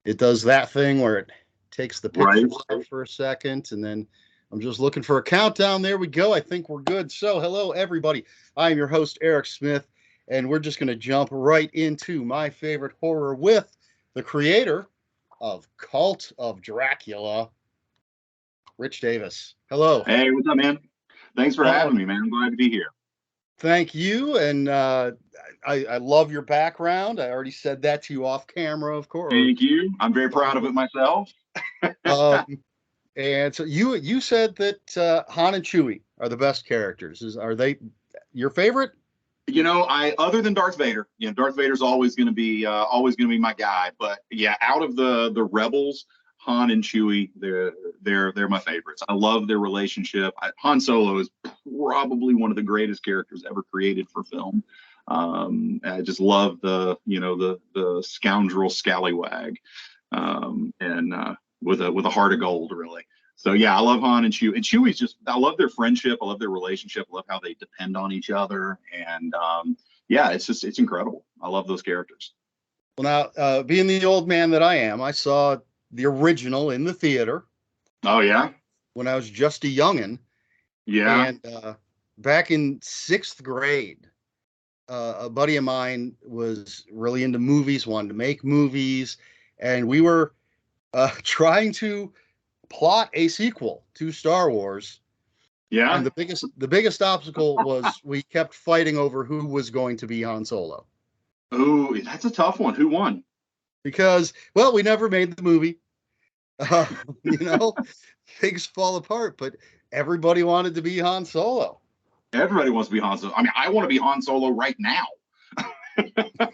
it does that thing where it takes the Right. picture for a second, and then I'm just looking for a countdown. There we go. I think we're good. So, hello, everybody. I'm your host, Eric Smith, and we're just going to jump right into my favorite horror with the creator of Cult of Dracula, Rich Davis. Hello. Hey, what's up, man? Thanks for having me, man. I'm glad to be here. Thank you, and I love your background. I already said that to you off camera, of course. Thank you. I'm very proud of it myself. And so you said that Han and Chewie are the best characters. Are they your favorite? Other than Darth Vader, Darth Vader's always going to be my guy. But yeah, out of the Rebels, Han and Chewie, they're my favorites. I love their relationship. Han Solo is probably one of the greatest characters ever created for film. I just love the scoundrel scallywag, and with a heart of gold, really. So yeah, I love Han and Chewie. And Chewie's I love their friendship. I love their relationship. I love how they depend on each other. And yeah, it's incredible. I love those characters. Well, now, being the old man that I am, I saw the original in the theater. Oh yeah? When I was just a youngin'. Yeah. And back in 6th grade, a buddy of mine was really into movies, wanted to make movies, and we were trying to plot a sequel to Star Wars. Yeah. And the biggest obstacle was we kept fighting over who was going to be Han Solo. Oh, that's a tough one. Who won? Because, well, we never made the movie. Things fall apart, but everybody wanted to be Han Solo. Everybody wants to be Han Solo. I mean, I want to be Han Solo right now.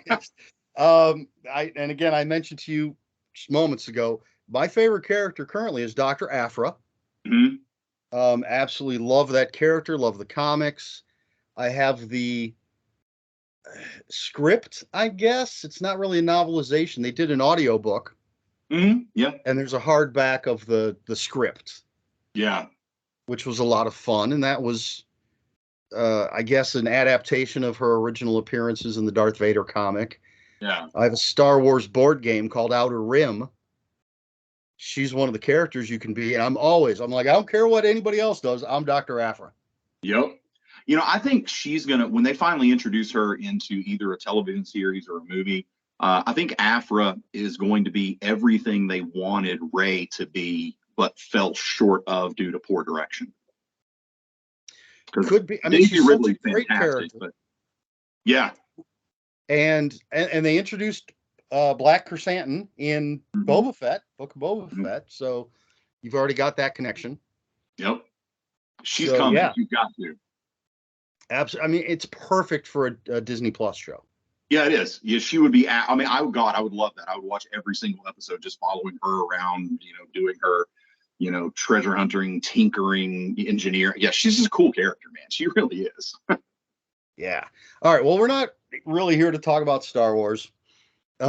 Yes. I mentioned to you just moments ago, my favorite character currently is Dr. Aphra. Mm-hmm. Absolutely love that character. Love the comics. I have the script, I guess. It's not really a novelization. They did an audiobook. Mm-hmm. Yeah. And there's a hardback of the script. Yeah. Which was a lot of fun. And that was, I guess, an adaptation of her original appearances in the Darth Vader comic. Yeah. I have a Star Wars board game called Outer Rim. She's one of the characters you can be. And I'm like, I don't care what anybody else does. I'm Dr. Aphra. Yep. I think she's going to, when they finally introduce her into either a television series or a movie, I think Aphra is going to be everything they wanted Rey to be, but fell short of due to poor direction. Could be. I mean, she's such a great character. But yeah. And they introduced Black Chrysanthemum in Boba Fett, Book of Boba Fett. So you've already got that connection. Yep. She's coming. Yeah. You've got to. Absolutely. I mean, it's perfect for a Disney Plus show. Yeah, it is. Yeah, she would be. I mean, I would love that. I would watch every single episode, just following her around, doing her, treasure hunting, tinkering, engineer. Yeah, she's just a cool character, man. She really is. Yeah. All right. Well, we're not really here to talk about Star Wars. We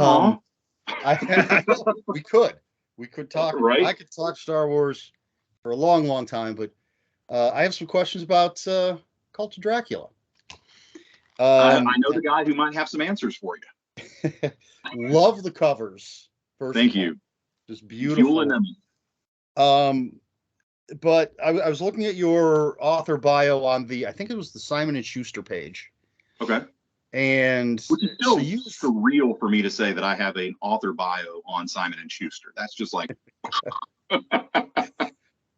could talk. Right. I could talk Star Wars for a long, long time, but I have some questions about Cult of Dracula. I know the guy who might have some answers for you. Love the covers. Thank you. Just beautiful. But I was looking at your author bio on I think it was the Simon and Schuster page. Okay. And which is still surreal for me to say that I have an author bio on Simon and Schuster. That's just like.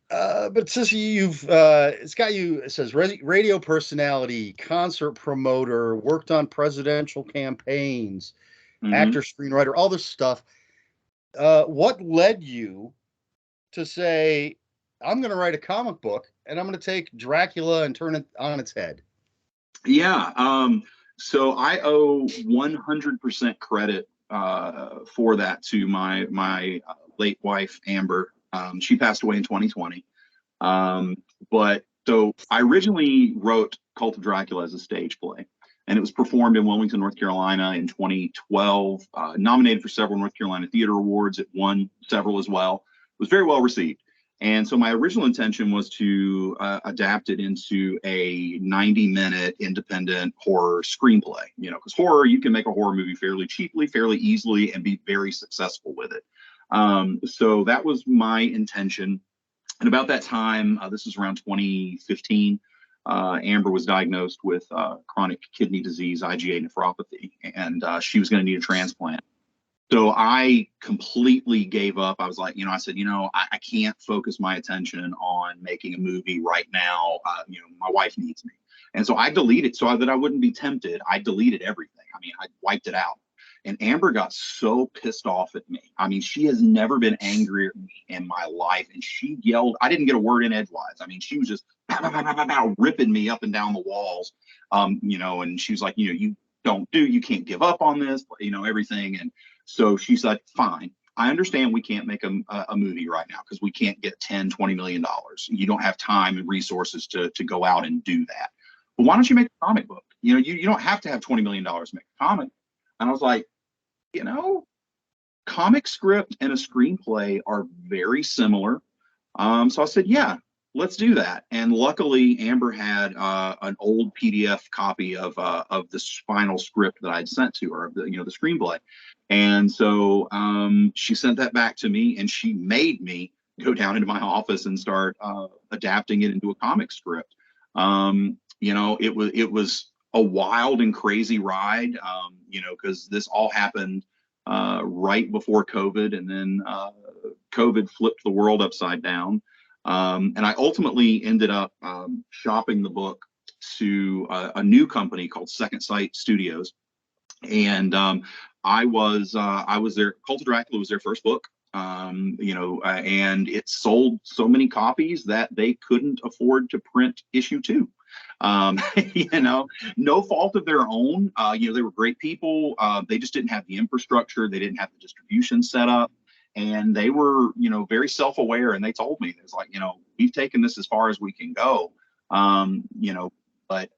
But since it says radio personality, concert promoter, worked on presidential campaigns, actor, screenwriter, all this stuff. What led you to say, I'm going to write a comic book and I'm going to take Dracula and turn it on its head? Yeah. So I owe 100% credit for that to my late wife, Amber. She passed away in 2020. But so I originally wrote Cult of Dracula as a stage play, and it was performed in Wilmington, North Carolina in 2012, nominated for several North Carolina Theater Awards. It won several as well. It was very well received. And so my original intention was to adapt it into a 90-minute independent horror screenplay, because horror, you can make a horror movie fairly cheaply, fairly easily, and be very successful with it. So that was my intention. And about that time, this is around 2015, Amber was diagnosed with chronic kidney disease, IgA nephropathy, and she was going to need a transplant. So I completely gave up. I was like, I said, I can't focus my attention on making a movie right now. My wife needs me. And so I deleted, so that I wouldn't be tempted. I deleted everything. I mean, I wiped it out. And Amber got so pissed off at me. I mean, she has never been angrier at me in my life. And she yelled, I didn't get a word in edgewise. I mean, she was just ripping me up and down the walls, and she was like, you can't give up on this, everything. And so she said, fine, I understand we can't make a movie right now because we can't get $10-20 million. You don't have time and resources to go out and do that. But why don't you make a comic book? You don't have to have $20 million to make a comic. And I was like, comic script and a screenplay are very similar. So I said, yeah, let's do that. And luckily, Amber had an old PDF copy of the final script that I'd sent to her, the screenplay. And so she sent that back to me, and she made me go down into my office and start adapting it into a comic script. It was a wild and crazy ride, because this all happened right before COVID, and then COVID flipped the world upside down. And I ultimately ended up shopping the book to a new company called Second Sight Studios. And I was their Cult of Dracula was their first book. And it sold so many copies that they couldn't afford to print issue 2. No fault of their own. They were great people. They just didn't have the infrastructure. They didn't have the distribution set up. And they were, very self-aware. And they told me, it's like, we've taken this as far as we can go. But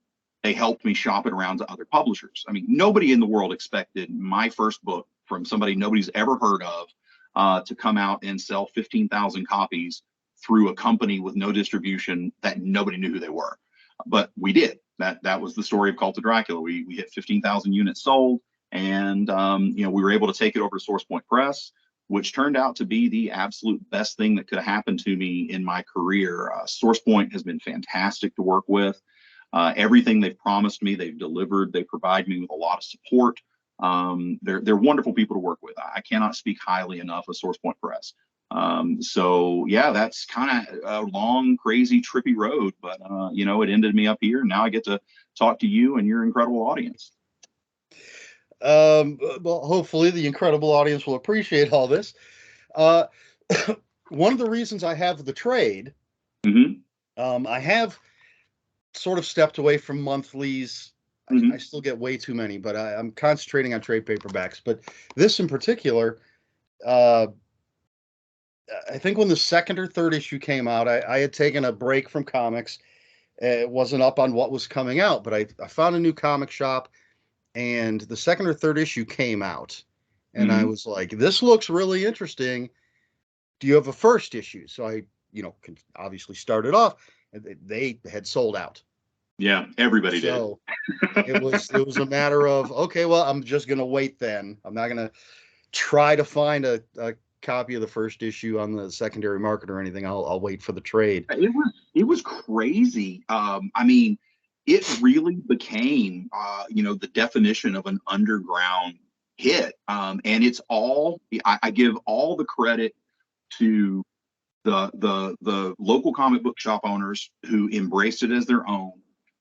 they helped me shop it around to other publishers. I mean, nobody in the world expected my first book from somebody nobody's ever heard of to come out and sell 15,000 copies through a company with no distribution that nobody knew who they were. But we did. That was the story of Cult of Dracula. We hit 15,000 units sold, and we were able to take it over to Source Point Press, which turned out to be the absolute best thing that could have happened to me in my career. Source Point has been fantastic to work with. Everything they've promised me, they've delivered. They provide me with a lot of support. They're wonderful people to work with. I cannot speak highly enough of Source Point Press. So yeah, that's kind of a long, crazy, trippy road, but it ended me up here. Now I get to talk to you and your incredible audience. Well, hopefully the incredible audience will appreciate all this. One of the reasons I have the trade, I have sort of stepped away from monthlies. I still get way too many, but I'm concentrating on trade paperbacks. But this in particular, I think when the second or third issue came out, I had taken a break from comics. It wasn't up on what was coming out, but I found a new comic shop, and the second or third issue came out, and I was like, this looks really interesting. Do you have a first issue? So I, can obviously start it off, and they had sold out. Yeah, everybody did. So it was a matter of, okay, well, I'm just going to wait then. I'm not going to try to find a copy of the first issue on the secondary market or anything. I'll wait for the trade. It was crazy. I mean, it really became, the definition of an underground hit. And it's all, I give all the credit to the local comic book shop owners who embraced it as their own,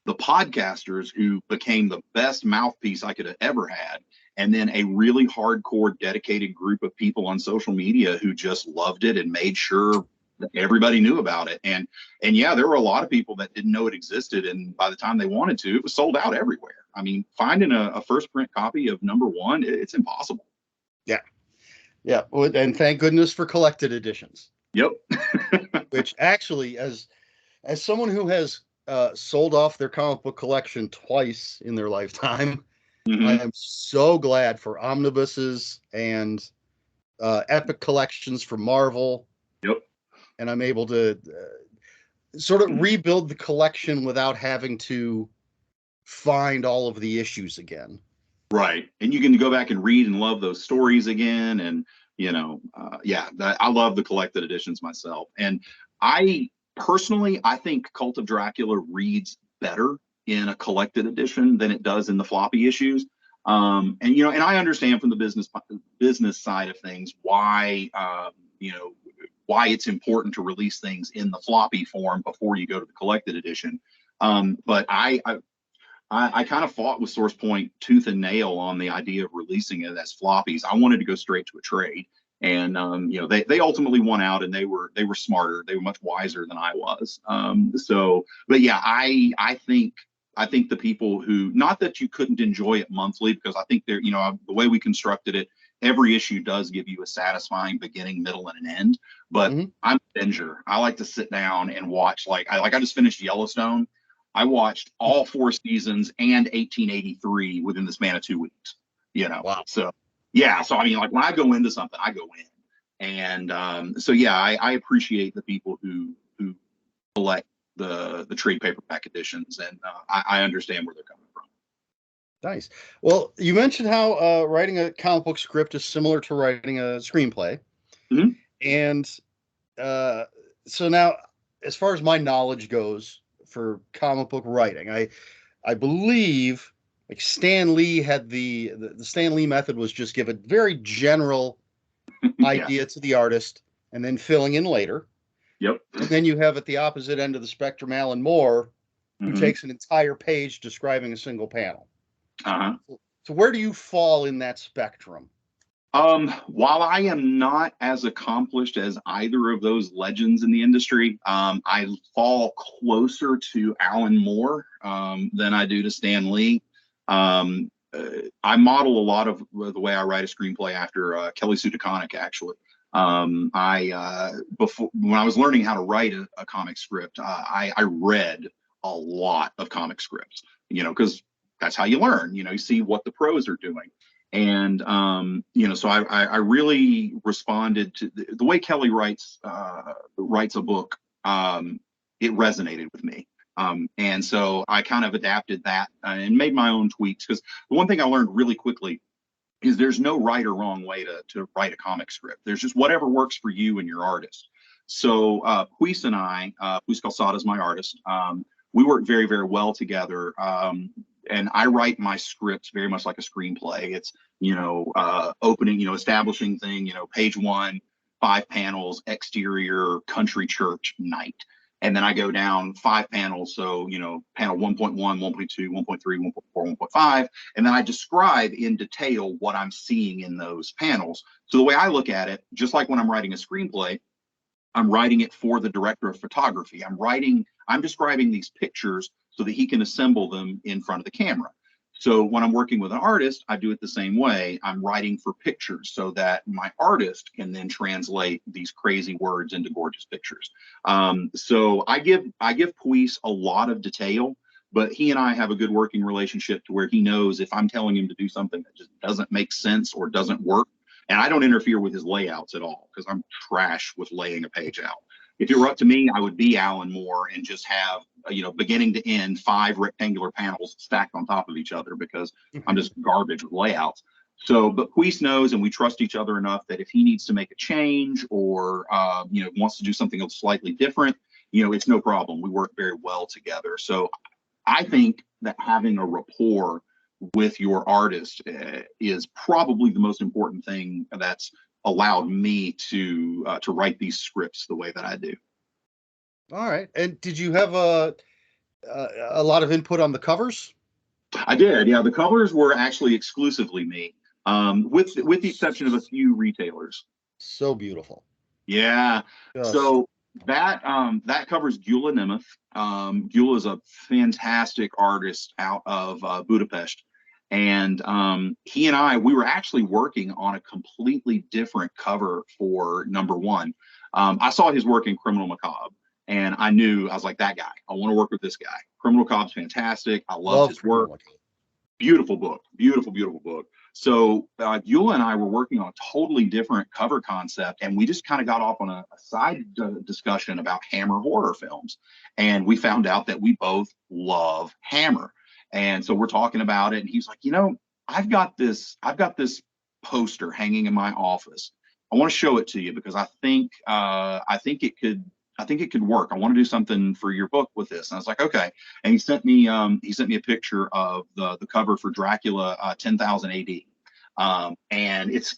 the podcasters who became the best mouthpiece I could have ever had, and then a really hardcore, dedicated group of people on social media who just loved it and made sure that everybody knew about it. And yeah, there were a lot of people that didn't know it existed, and by the time they wanted to, it was sold out everywhere. I mean, finding a first print copy of #1, it's impossible. Yeah, and thank goodness for collected editions. Yep. Which actually, as someone who has sold off their comic book collection twice in their lifetime, I am so glad for omnibuses and epic collections from Marvel. Yep. and I'm able to sort of rebuild the collection without having to find all of the issues again. Right. And you can go back and read and love those stories again. And, I love the collected editions myself. And I personally, I think Cult of Dracula reads better in a collected edition than it does in the floppy issues. And I understand from the business side of things why, why it's important to release things in the floppy form before you go to the collected edition. But I kind of fought with Source Point tooth and nail on the idea of releasing it as floppies. I wanted to go straight to a trade, and they ultimately won out, and they were smarter. They were much wiser than I was. But yeah, I think the people who, not that you couldn't enjoy it monthly, because I think the way we constructed it, every issue does give you a satisfying beginning, middle, and an end. But I'm a binger. I like to sit down and watch. I just finished Yellowstone. I watched all 4 seasons and 1883 within the span of 2 weeks. Wow. So yeah. So I mean, like when I go into something, I go in, and I appreciate the people who collect the trade paperback editions, and I understand where they're coming from. Nice. Well, you mentioned how writing a comic book script is similar to writing a screenplay, and so now, as far as my knowledge goes for comic book writing, I believe like Stan Lee had the Stan Lee method was just give a very general idea to the artist and then filling in later. Yep. And then you have at the opposite end of the spectrum Alan Moore, who takes an entire page describing a single panel. So where do you fall in that spectrum? While I am not as accomplished as either of those legends in the industry, I fall closer to Alan Moore than I do to Stan Lee. I model a lot of the way I write a screenplay after Kelly Sue DeConnick, actually. Before, when I was learning how to write a comic script, I read a lot of comic scripts, because that's how you learn. You see what the pros are doing. And, so I really responded to the way Kelly writes a book. It resonated with me. And so I kind of adapted that and made my own tweaks, because the one thing I learned really quickly is there's no right or wrong way to write a comic script. There's just whatever works for you and your artist. So Puis and I, Puis Calzada is my artist. We work very, very well together. And I write my scripts very much like a screenplay. It's, opening, establishing thing, page 1, 5 panels, exterior, country church, night. And then I go down 5 panels. So, panel 1.1, 1.2, 1.3, 1.4, 1.5. And then I describe in detail what I'm seeing in those panels. So the way I look at it, just like when I'm writing a screenplay, I'm writing it for the director of photography. I'm describing these pictures so that he can assemble them in front of the camera. So when I'm working with an artist, I do it the same way. I'm writing for pictures so that my artist can then translate these crazy words into gorgeous pictures. So I give Puis a lot of detail, but he and I have a good working relationship to where he knows if I'm telling him to do something that just doesn't make sense or doesn't work, and I don't interfere with his layouts at all, because I'm trash with laying a page out. If it were up to me, I would be Alan Moore and just have, beginning to end 5 rectangular panels stacked on top of each other, because I'm just garbage with layouts. So, but Puis knows, and we trust each other enough that if he needs to make a change or, wants to do something slightly different, it's no problem. We work very well together. So I think that having a rapport with your artist is probably the most important thing that's allowed me to write these scripts the way that I do. All right. And did you have a lot of input on the covers? I did. Yeah, the covers were actually exclusively me, with the exception of a few retailers. So beautiful. Yeah. Just. So that covers Gyula Nemeth. Gyula is a fantastic artist out of Budapest. And he and we were actually working on a completely different cover for number 1. I saw his work in Criminal Macabre, and I was like, that guy. I want to work with this guy. Criminal Macabre's fantastic. I love his work. Beautiful book. Beautiful, beautiful book. So Eula and I were working on a totally different cover concept, and we just kind of got off on a side discussion about Hammer horror films. And we found out that we both love Hammer. And so we're talking about it, and he's like, I've got this poster hanging in my office. I want to show it to you because I think it could work. I want to do something for your book with this. And I was like, okay. And he sent me a picture of the cover for Dracula 10,000 AD. And it's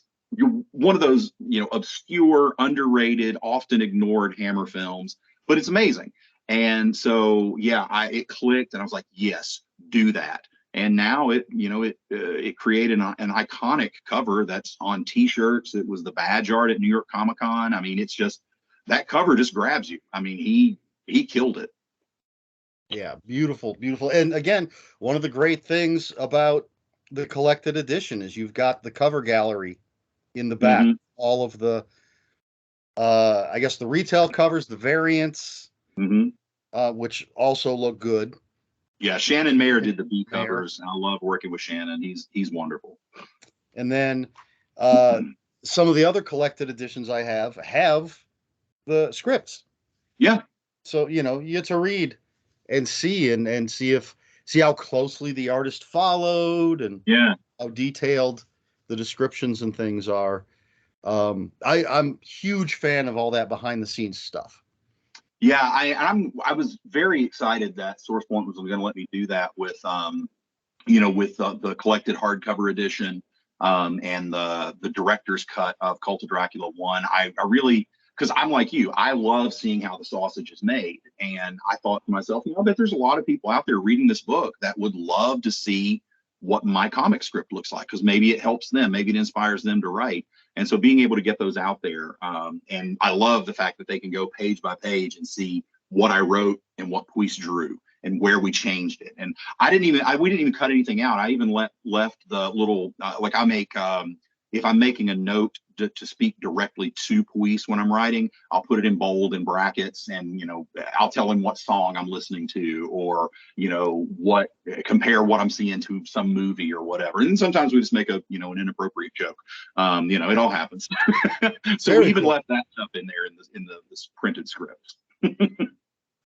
one of those, obscure, underrated, often ignored Hammer films, but it's amazing. And so, yeah, it clicked, and I was like, yes, do that. And now it created an iconic cover that's on T-shirts. It was the badge art at New York Comic Con. I mean, it's just, that cover just grabs you. I mean, he killed it. Yeah, beautiful, beautiful. And again, one of the great things about the collected edition is you've got the cover gallery in the back, Mm-hmm. all of the I guess the retail covers, the variants, Mm-hmm. Which also look good. Yeah, Shannon Mayer did the B covers, and I love working with Shannon. He's wonderful. And then some of the other collected editions I have the scripts. Yeah. So, you get to read and see and see how closely the artist followed and how detailed the descriptions and things are. I'm a huge fan of all that behind the scenes stuff. Yeah, I was very excited that SourcePoint was going to let me do that with with the collected hardcover edition and the director's cut of Cult of Dracula 1. I really, because I'm like you, I love seeing how the sausage is made. And I thought to myself, I bet there's a lot of people out there reading this book that would love to see what my comic script looks like, because maybe it helps them, maybe it inspires them to write. And so being able to get those out there, and I love the fact that they can go page by page and see what I wrote and what Puice drew and where we changed it. And we didn't even cut anything out. I even left the little, like I make, if I'm making a note to speak directly to Puice when I'm writing, I'll put it in bold and brackets, and I'll tell him what song I'm listening to, or compare what I'm seeing to some movie or whatever. And sometimes we just make an inappropriate joke. It all happens. So Very we even cool. left that stuff in there in this printed script.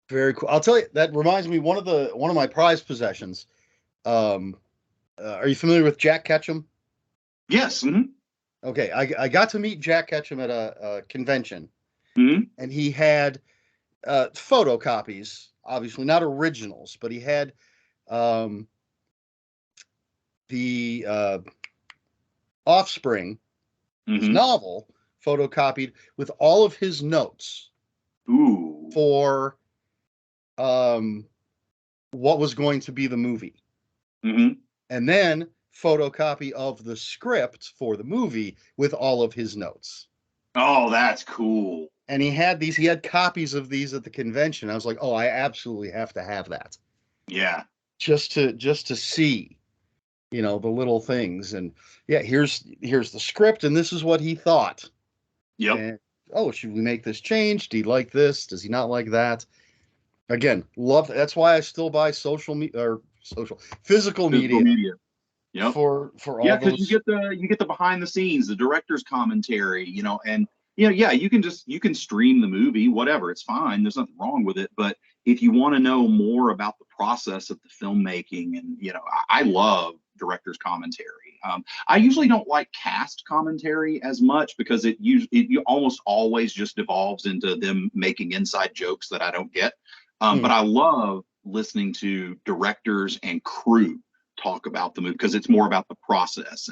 Very cool. I'll tell you, that reminds me, one of my prized possessions. Are you familiar with Jack Ketchum? Yes. Mm-hmm. Okay, I got to meet Jack Ketchum at a convention, Mm-hmm. and he had photocopies, obviously not originals, but he had the Offspring, his novel, photocopied with all of his notes. Ooh. For what was going to be the movie. Mm-hmm. And then photocopy of the script for the movie with all of his notes. Oh, that's cool. And he had copies of these at the convention. I was like, oh, I absolutely have to have that. Yeah. Just to see, the little things. And yeah, here's the script, and this is what he thought. Yep. And, oh, should we make this change? Do you like this? Does he not like that? Again, that's why I still buy physical media. Yep. For all because those. you get the behind the scenes, the director's commentary, and you can stream the movie, whatever, it's fine, there's nothing wrong with it. But if you want to know more about the process of the filmmaking, and I love director's commentary. I usually don't like cast commentary as much, because it almost always just devolves into them making inside jokes that I don't get. But I love listening to directors and crew talk about the movie, because it's more about the process,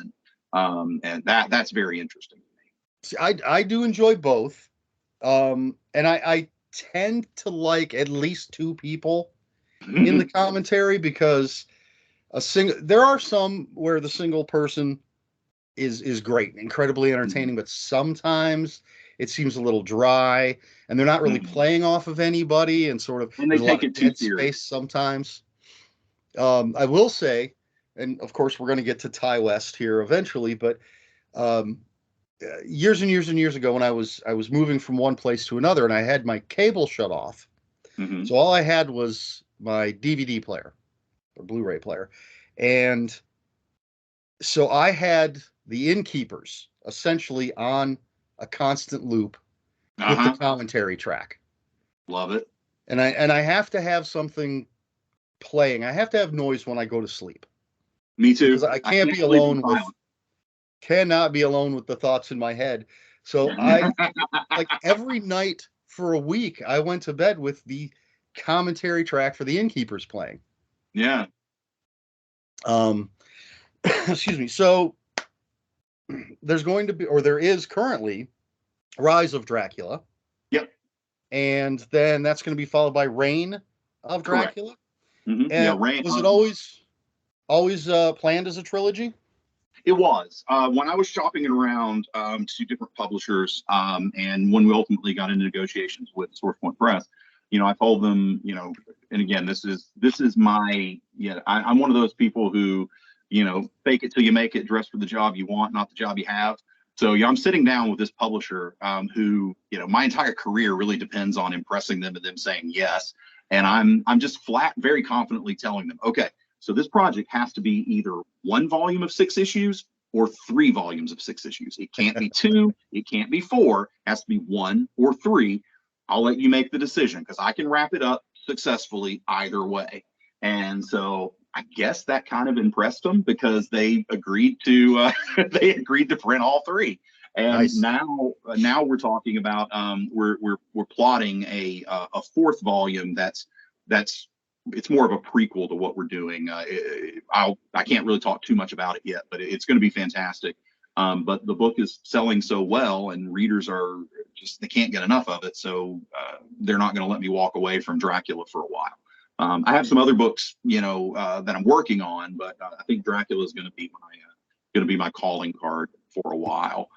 and that's very interesting to me. See, I do enjoy both, and I tend to like at least two people in the commentary, because there are some where the single person is great, incredibly entertaining, but sometimes it seems a little dry, and they're not really playing off of anybody, and sort of, and they take it too serious space sometimes. I will say, and of course we're going to get to Ty West here eventually, but years and years and years ago, when I was moving from one place to another, and I had my cable shut off, so all I had was my DVD player or Blu-ray player, and So I had the Innkeepers essentially on a constant loop with the commentary track. Love it. And I have to have something playing. I have to have noise when I go to sleep. Me too. Because I can't be alone with cannot be alone with the thoughts in my head. So I like every night for a week I went to bed with the commentary track for the Innkeepers playing. Yeah. Excuse me. So there's going to be, or there is currently, Rise of Dracula. Yep. And then that's going to be followed by Reign of Dracula. Mm-hmm. Yeah, Reign. Was it always planned as a trilogy? It was. When I was shopping it around to different publishers, and when we ultimately got into negotiations with SourcePoint Press, I told them, and again, this is my, I'm one of those people who, fake it till you make it, dress for the job you want, not the job you have. So I'm sitting down with this publisher who, my entire career really depends on impressing them and them saying yes. And I'm just flat, very confidently telling them, okay, so this project has to be either 1 volume of 6 issues or 3 volumes of 6 issues. It can't be 2, it can't be 4, it has to be 1 or 3. I'll let you make the decision because I can wrap it up successfully either way. And so I guess that kind of impressed them because they agreed to print all 3. And nice. now we're talking about we're plotting a 4th volume that's it's more of a prequel to what we're doing. I can't really talk too much about it yet, but it's going to be fantastic. But the book is selling so well, and readers are they can't get enough of it. So they're not going to let me walk away from Dracula for a while. I have some other books, that I'm working on, but I think Dracula is going to be my calling card for a while.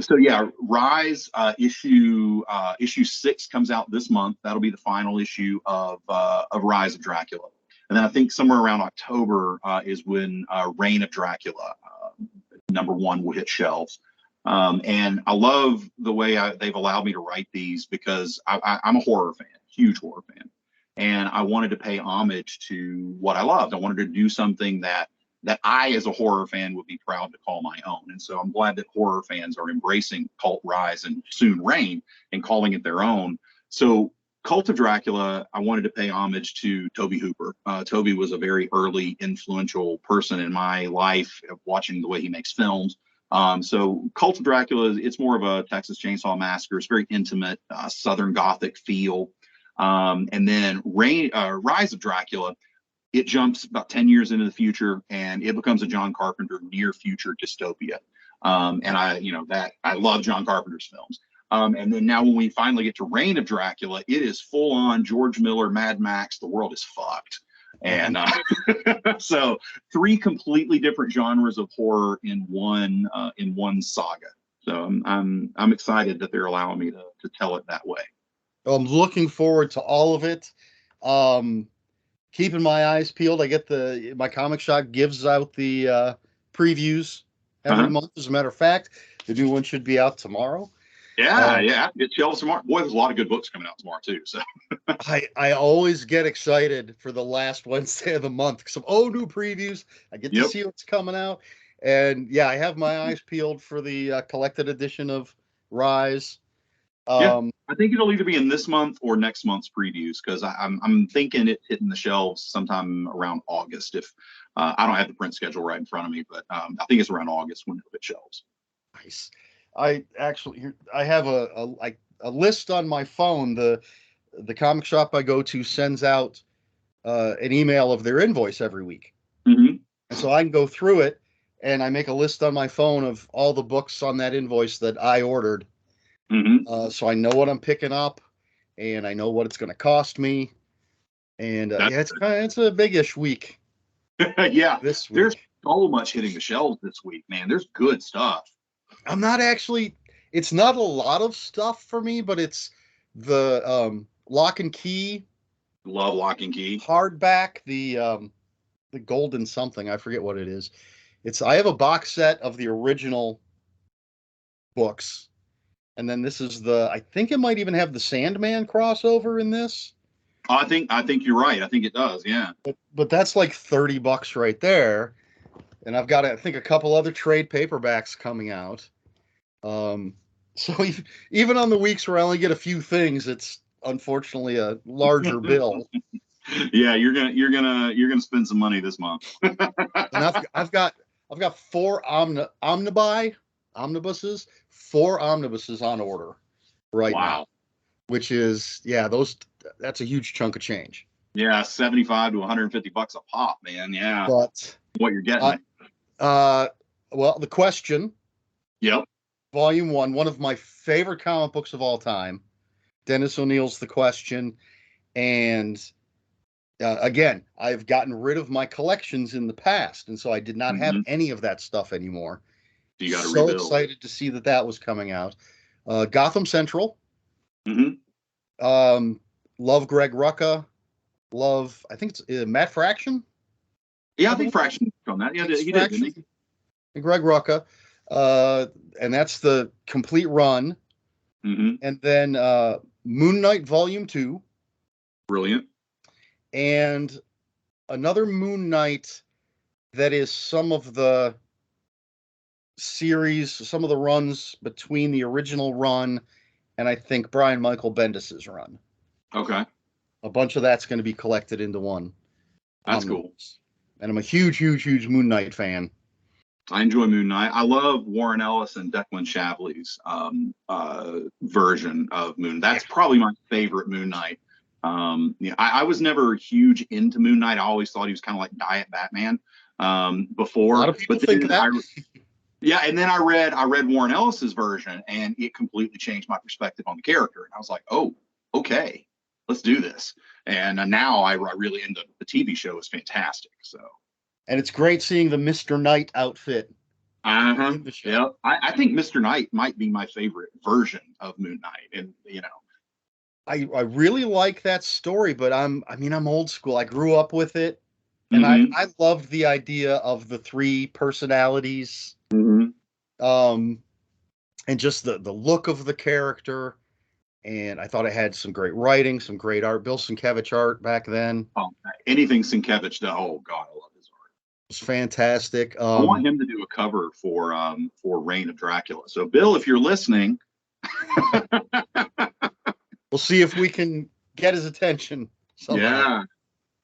So yeah, Rise issue 6 comes out this month. That'll be the final issue of Rise of Dracula, and then I think somewhere around October is when Reign of Dracula #1 will hit shelves. And I love the way they've allowed me to write these because I'm a horror fan, huge horror fan, and I wanted to pay homage to what I loved. I wanted to do something that I, as a horror fan, would be proud to call my own. And so I'm glad that horror fans are embracing Cult, Rise, and soon Reign and calling it their own. So Cult of Dracula, I wanted to pay homage to Tobe Hooper. Tobe was a very early influential person in my life, watching the way he makes films. So Cult of Dracula, it's more of a Texas Chainsaw Massacre. It's very intimate, Southern Gothic feel. And then Rise of Dracula, it jumps about 10 years into the future, and it becomes a John Carpenter near future dystopia. And I love John Carpenter's films. And then now when we finally get to Reign of Dracula, it is full on George Miller, Mad Max. The world is fucked. And so 3 completely different genres of horror in one saga. So I'm excited that they're allowing me to tell it that way. I'm looking forward to all of it. Keeping my eyes peeled. I get my comic shop gives out the previews every month. As a matter of fact, the new one should be out tomorrow. Yeah. It shelves tomorrow. Boy, there's a lot of good books coming out tomorrow too. So I always get excited for the last Wednesday of the month because of new previews. I get to see what's coming out, and yeah, I have my eyes peeled for the collected edition of Rise. I think it'll either be in this month or next month's previews because I'm thinking it hitting the shelves sometime around August. If I don't have the print schedule right in front of me, but I think it's around August when it'll hit shelves. Nice. I have a list on my phone. The comic shop I go to sends out an email of their invoice every week, and so I can go through it and I make a list on my phone of all the books on that invoice that I ordered. So I know what I'm picking up, and I know what it's going to cost me, and it's a big-ish week. Yeah, this week. There's so much hitting the shelves this week, man. There's good stuff. I'm not actually. It's not a lot of stuff for me, but it's the Lock and Key. Love Lock and Key hardback. The golden something. I forget what it is. I have a box set of the original books. And then this is I think it might even have the Sandman crossover in this. I think you're right. I think it does. Yeah. But that's like $30 right there. and I've got, I think, a couple other trade paperbacks coming out. So even on the weeks where I only get a few things, it's unfortunately a larger bill. Yeah, you're gonna spend some money this month. And I've got 4 omnibuses, 4 omnibuses on order right now, which is, that's a huge chunk of change. Yeah, 75 to 150 bucks a pop, man. Yeah, But what you're getting. Well, The Question. Yep. Volume 1, one of my favorite comic books of all time. Dennis O'Neill's The Question. And again, I've gotten rid of my collections in the past, and so I did not have any of that stuff anymore. You got to so rebuild. Excited to see that was coming out. Gotham Central. Love Greg Rucka. Love, I think it's Matt Fraction. Yeah, I think Fraction on that. Yeah, he did, didn't he? Greg Rucka. And that's the complete run. And then Moon Knight Volume 2. Brilliant. And another Moon Knight that is some of the series, some of the runs between the original run and I think Brian Michael Bendis's run. Okay. A bunch of that's going to be collected into one. That's cool. And I'm a huge Moon Knight fan. I enjoy Moon Knight. I love Warren Ellis and Declan Shavley's version of Moon. That's probably my favorite Moon Knight. I was never huge into Moon Knight. I always thought he was kind of like Diet Batman before. A lot of people think that. Yeah, and then I read Warren Ellis's version, and it completely changed my perspective on the character. And I was like, oh, okay, let's do this. And now I really end up, the TV show is fantastic. So. And it's great seeing the Mr. Knight outfit. Yeah, I think Mr. Knight might be my favorite version of Moon Knight, and I really like that story, but I'm old school. I grew up with it, and I loved the idea of the 3 personalities, and just the look of the character. And I thought it had some great writing, some great art. Bill Sienkiewicz art back then. Oh, anything Sienkiewicz does. Oh God, I love his art. It's fantastic. I want him to do a cover for Reign of Dracula. So Bill, if you're listening. We'll see if we can get his attention somehow.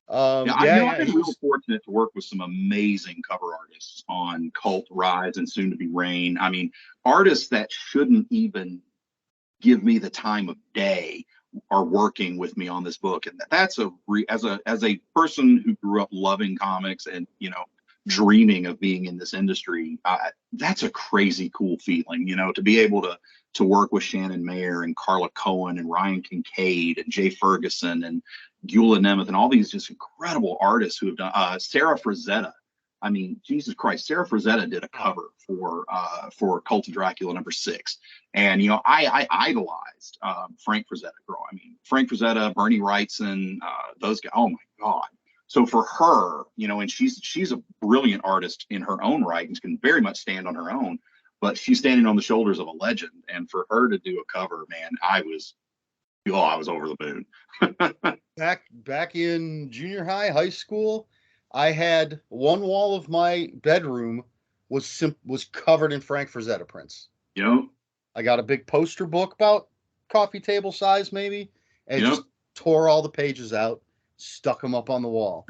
I've been real fortunate to work with some amazing cover artists on Cult, Rise, and soon to be Reign. I mean, artists that shouldn't even give me the time of day are working with me on this book, and that's as a person who grew up loving comics and dreaming of being in this industry, that's a crazy cool feeling, to be able to work with Shannon Mayer and Carla Cohen and Ryan Kincaid and Jay Ferguson and Gyula Nemeth and all these just incredible artists who have done. Sarah Frazetta. I mean, Jesus Christ, Sarah Frazetta did a cover for Cult of Dracula #6, and I idolized Frank Frazetta. Frank Frazetta, Bernie Wrightson, those guys. Oh my God. So for her, and she's a brilliant artist in her own right and can very much stand on her own, but she's standing on the shoulders of a legend. And for her to do a cover, man, I was over the moon. Back in junior high school, I had one wall of my bedroom was covered in Frank Frazetta prints. I got a big poster book about coffee table size maybe, and just tore all the pages out, stuck them up on the wall.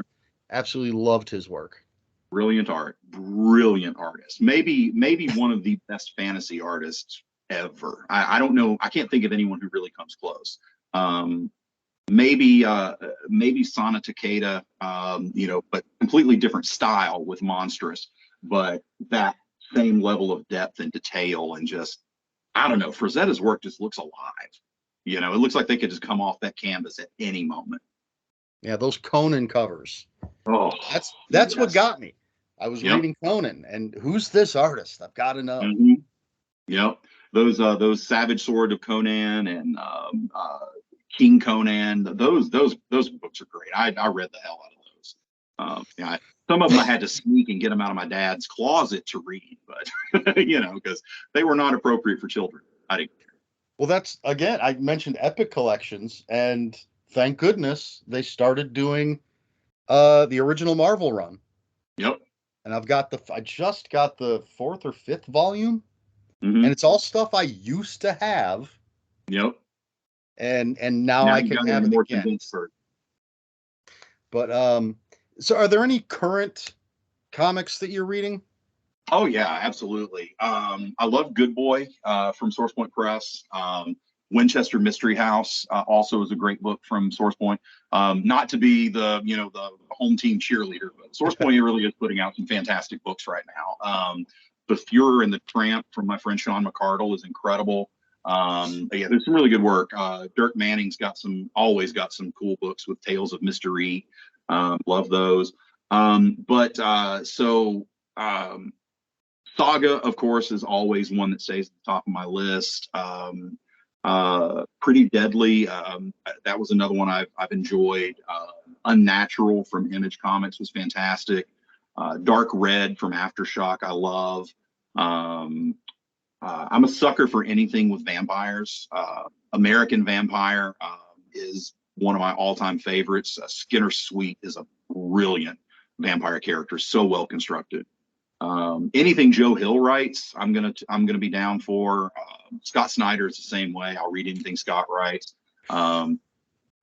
Absolutely loved his work. Brilliant artist. Maybe one of the best fantasy artists ever. I don't know. I can't think of anyone who really comes close. Maybe Sana Takeda, but completely different style with Monstrous, but that same level of depth and detail and just, I don't know, Frazetta's work just looks alive. It looks like they could just come off that canvas at any moment. Yeah, those Conan covers. Oh, that's what got me. I was reading Conan, and who's this artist? I've got to know. Yep, those Savage Sword of Conan and King Conan. Those books are great. I read the hell out of those. Some of them I had to sneak and get them out of my dad's closet to read, but because they were not appropriate for children. I didn't care. Well, that's, again, I mentioned Epic Collections, and thank goodness they started doing the original Marvel run. Yep. and I just got the 4th or 5th volume, Mm-hmm. and it's all stuff I used to have. Yep. And now I you can got have a it more again. condensed version. But so are there any current comics that you're reading? Oh yeah, absolutely. I love Good Boy from Source Point Press. Winchester Mystery House also is a great book from Source Point. Not to be the home team cheerleader, but Source Point really is putting out some fantastic books right now. The Fuhrer and the Tramp from my friend Sean McCardle is incredible. Yeah, there's some really good work. Dirk Manning's always got some cool books with Tales of Mystery. Love those. Saga, of course, is always one that stays at the top of my list. Pretty Deadly, that was another one I've enjoyed. Unnatural from Image Comics was fantastic. Dark Red from Aftershock, I love. I'm a sucker for anything with vampires. American Vampire is one of my all-time favorites. Skinner Sweet is a brilliant vampire character, so well constructed. Anything Joe Hill writes, I'm gonna be down for. Scott Snyder is the same way. I'll read anything Scott writes.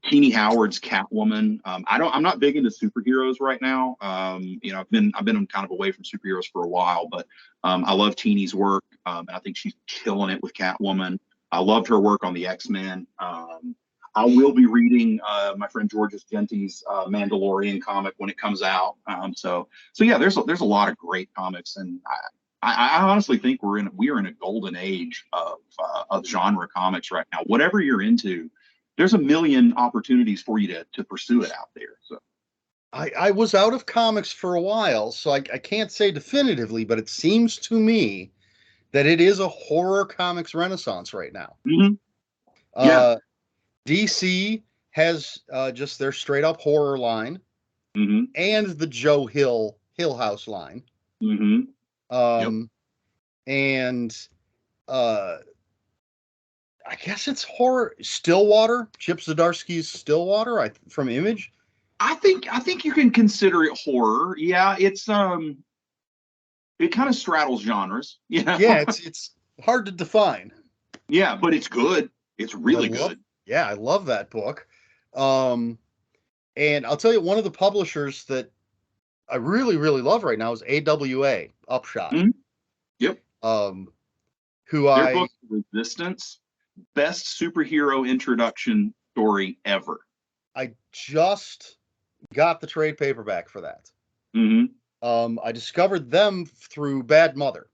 Teenie Howard's Catwoman. I'm not big into superheroes right now. I've been kind of away from superheroes for a while, but I love Teenie's work. And I think she's killing it with Catwoman. I loved her work on the X-Men. I will be reading my friend Georges Genti's Mandalorian comic when it comes out. So yeah, there's a lot of great comics, and I honestly think we are in a golden age of genre comics right now. Whatever you're into, there's a million opportunities for you to pursue it out there. So I was out of comics for a while, so I can't say definitively, but it seems to me that it is a horror comics renaissance right now. Mm-hmm. Yeah. DC has just their straight up horror line, mm-hmm. and the Joe Hill House line. Mm-hmm. And I guess it's horror. Stillwater, Chip Zdarsky's Stillwater, from Image. I think you can consider it horror. Yeah, it kind of straddles genres. Yeah. Yeah, it's hard to define. Yeah, but it's good. It's really good. Yeah, I love that book. And I'll tell you, one of the publishers that I really, really love right now is AWA, Upshot. Mm-hmm. Yep. Their book Resistance, best superhero introduction story ever. I just got the trade paperback for that. Mm-hmm. I discovered them through Bad Mother.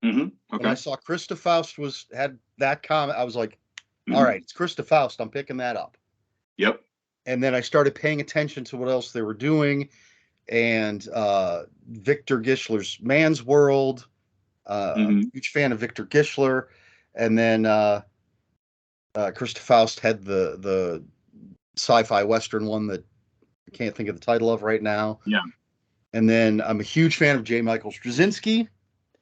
Mm-hmm. Okay. When I saw Krista Faust had that comic, I was like, all right, it's Krista Faust. I'm picking that up. Yep. And then I started paying attention to what else they were doing. And Victor Gischler's Man's World. Huge fan of Victor Gischler. And then Krista Faust had the sci-fi Western one that I can't think of the title of right now. Yeah. And then I'm a huge fan of J. Michael Straczynski.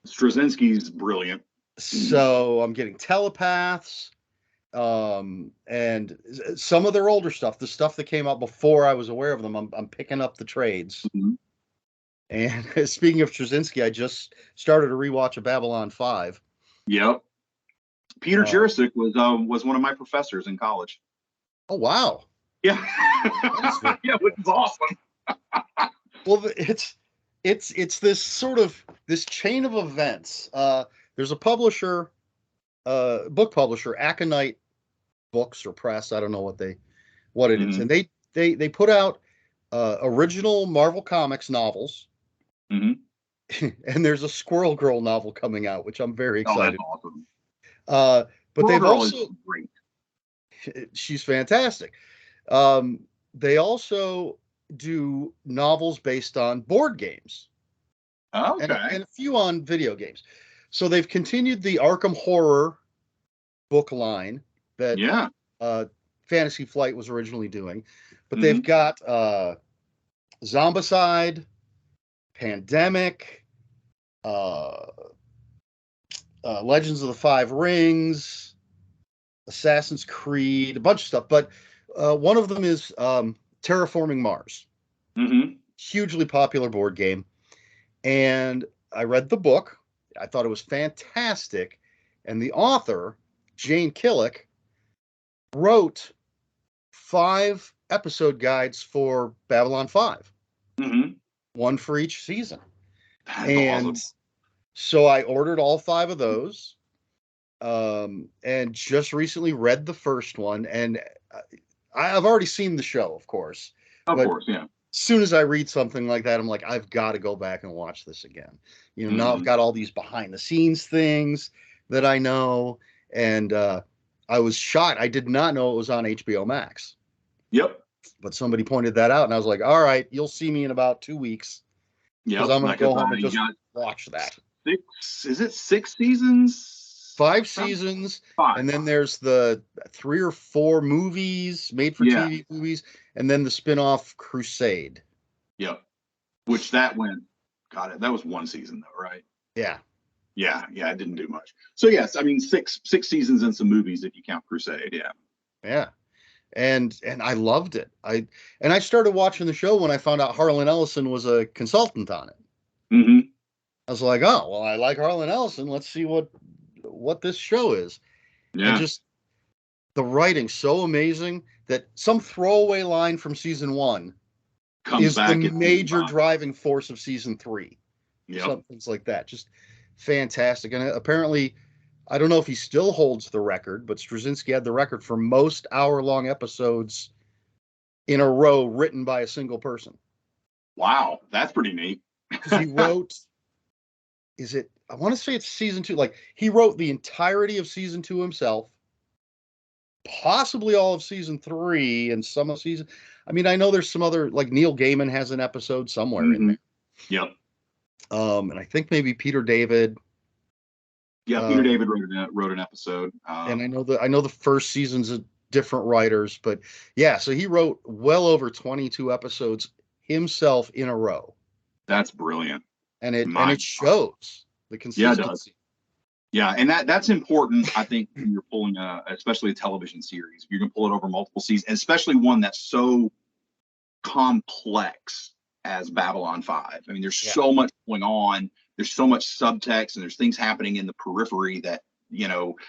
Straczynski's brilliant. So I'm getting Telepaths. And some of their older stuff, the stuff that came out before I was aware of them, I'm picking up the trades. Mm-hmm. And speaking of Straczynski, I just started a rewatch of Babylon 5. Yep. Peter Jurasik was one of my professors in college. Oh wow. Yeah. Yeah, which is awesome. Well, it's this sort of this chain of events. There's a publisher, book publisher, Aconite Books or Press. I don't know what it is. And they put out original Marvel Comics novels. Mm-hmm. And there's a Squirrel Girl novel coming out, which I'm very excited. Oh, that's awesome. But Squirrel they've Girl also is great. She's fantastic. They also do novels based on board games. Okay. And a few on video games. So they've continued the Arkham Horror book line that Fantasy Flight was originally doing. But they've got Zombicide, Pandemic, Legends of the Five Rings, Assassin's Creed, a bunch of stuff. But one of them is Terraforming Mars. Mm-hmm. Hugely popular board game. And I read the book. I thought it was fantastic. And the author, Jane Killick, wrote 5 episode guides for Babylon 5. Mm-hmm. One for each season. That's And awesome. so I ordered all 5 of those. And just recently read the first one. And I've already seen the show, of course. Of But course, yeah. as soon as I read something like that, I'm like, I've got to go back and watch this again. You know, now I've got all these behind the scenes things that I know. And I was shocked. I did not know it was on HBO Max. Yep. But somebody pointed that out, and I was like, all right, you'll see me in about 2 weeks. Because I'm going to go home and just watch that. Is it 6 seasons? 5 seasons, 5. and then there's the 3 or 4 movies, made for TV movies, and then the spin-off Crusade. Yep. Which that went, got it. That was 1 season though, right? Yeah. Yeah, it didn't do much. So yes, I mean 6 seasons and some movies if you count Crusade. Yeah. Yeah. And I loved it. I started watching the show when I found out Harlan Ellison was a consultant on it. Mm-hmm. I was like, oh, well, I like Harlan Ellison. Let's see what this show is. Yeah. And just the writing so amazing that some throwaway line from season 1 comes back the major driving force of season 3. Yep. Something like that. Just fantastic. And apparently, I don't know if he still holds the record, but Straczynski had the record for most hour-long episodes in a row written by a single person. Wow, that's pretty neat. Because he wrote, I want to say it's season 2. Like, he wrote the entirety of season 2 himself, possibly all of season 3 and some of season. I mean, I know there's some other, like Neil Gaiman has an episode somewhere in there. Yep. And I think maybe Peter David. Yeah, Peter David wrote an episode. And I know the first season's of different writers, but yeah, so he wrote well over 22 episodes himself in a row. That's brilliant. And it shows the consistency. Yeah, it does. Yeah, and that's important, I think, when you're pulling especially a television series. You're gonna pull it over multiple seasons, and especially one that's so complex as Babylon 5. I mean, there's so much going on. There's so much subtext, and there's things happening in the periphery that,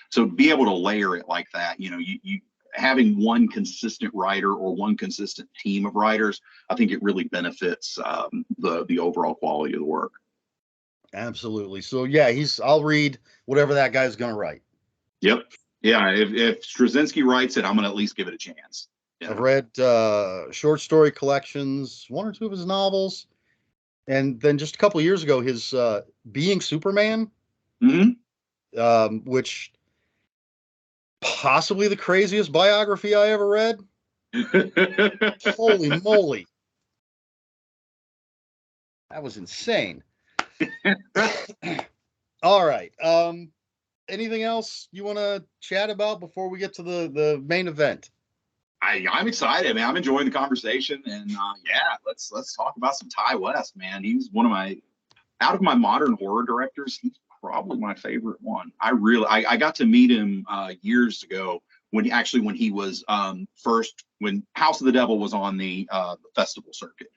so to be able to layer it like that, you having one consistent writer or one consistent team of writers, I think it really benefits the overall quality of the work. Absolutely. So yeah, I'll read whatever that guy's going to write. Yep. Yeah. If Straczynski writes it, I'm going to at least give it a chance. I've read short story collections, 1 or 2 of his novels. And then just a couple of years ago, his Being Superman, which possibly the craziest biography I ever read. Holy moly. That was insane. All right. Anything else you want to chat about before we get to the main event? I'm excited, man. I'm enjoying the conversation, and let's talk about some Ty West, man. He's one of out of my modern horror directors, he's probably my favorite one. I got to meet him years ago when he was when House of the Devil was on the festival circuit.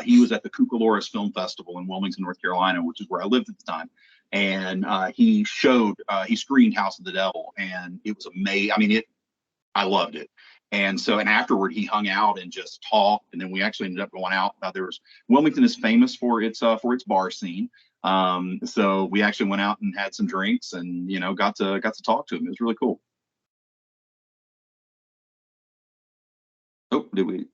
He was at the Cucaloris Film Festival in Wilmington, North Carolina, which is where I lived at the time. And he screened House of the Devil, and it was amazing. I mean, I loved it. And so, and afterward, he hung out and just talked. And then we actually ended up going out. Wilmington is famous for its bar scene. So we actually went out and had some drinks, and got to talk to him. It was really cool. Oh, did we?